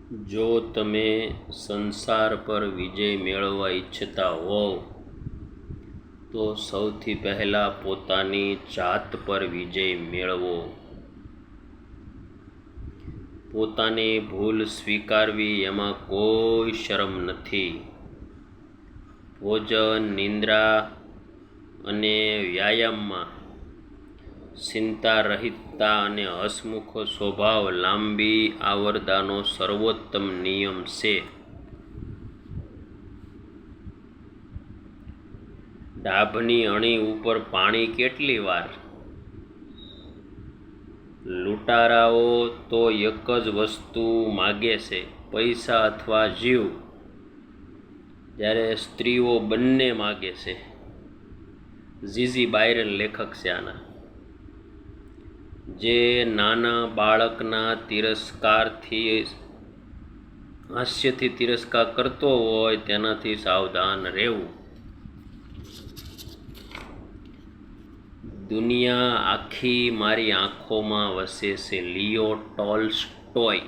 જો તમે સંસાર પર વિજય મેળવવા ઈચ્છતા હોવ તો સૌથી પહેલાં પોતાની જાત પર વિજય મેળવો. પોતાની ભૂલ સ્વીકારવી એમાં કોઈ શરમ નથી. ભોજન, નિંદ્રા અને વ્યાયામમાં ચિંતા રહિતતા અને હસમુખ સ્વભાવ લાંબી આવરદાનો સર્વોત્તમ નિયમ છે. ડાભની અણી ઉપર પાણી કેટલી વાર? લૂંટારાઓ તો એક જ વસ્તુ માગે છે, પૈસા અથવા જીવ, જ્યારે સ્ત્રીઓ બંને માગે છે. જીજી બાયરન લેખક છે આના. જે નાના બાળકના હાસ્યથી તિરસ્કાર કરતો હોય તેનાથી સાવધાન રહેવું. દુનિયા આખી મારી આંખોમાં વસે છે. લિયો ટોલ્સ્ટોય.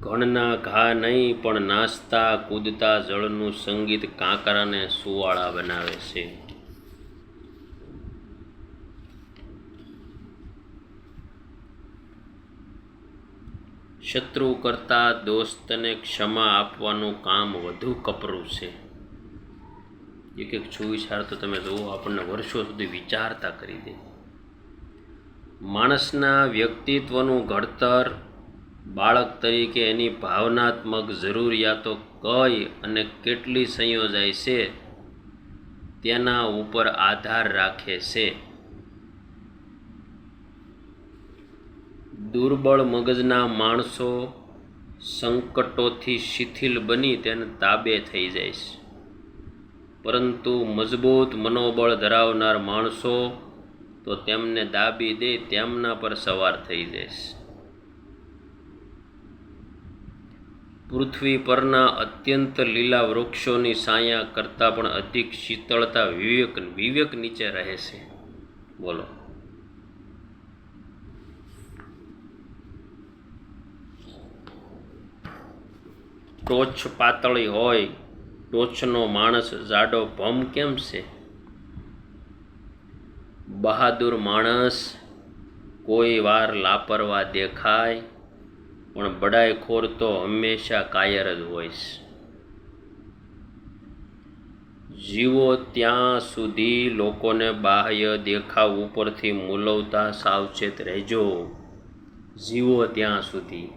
ઘણના ઘા નહીં પણ નાચતા કૂદતા જળનું સંગીત કાંકરાને સુવાળા બનાવે છે. શત્રુ કરતાં દોસ્તને ક્ષમા આપવાનું કામ વધુ કપરું છે. એક સુવિચાર તો તમે જુઓ, આપણને વર્ષો સુધી વિચારતા કરી દે. માણસના વ્યક્તિત્વનું ઘડતર બાળક તરીકે એની ભાવનાત્મક જરૂરિયાતો કઈ અને કેટલી સંયોજાય છે તેના ઉપર આધાર રાખે છે. દુર્બળ મગજના માણસો સંકટોથી શિથિલ બની તેને તાબે થઈ જાય છે, પરંતુ મજબૂત મનોબળ ધરાવનાર માણસો તો તેમને દાબી દે તેમના પર સવાર થઈ જાય છે. પૃથ્વી પરના અત્યંત લીલા વૃક્ષોની છાયા કરતાં પણ અધિક શીતળતા વિવેક નીચે રહે છે. બોલો. ટોચ પાતળી હોય, ટોચનો માણસ જાડો ભમ કેમ છે? બહાદુર માણસ કોઈ વાર લાપરવા દેખાય, પણ બડાઈખોર તો હંમેશા કાયર જ હોય છે. જીવો ત્યાં સુધી લોકોને બાહ્ય દેખાવ ઉપરથી મૂલવતા સાવચેત રહેજો. જીવો ત્યાં સુધી.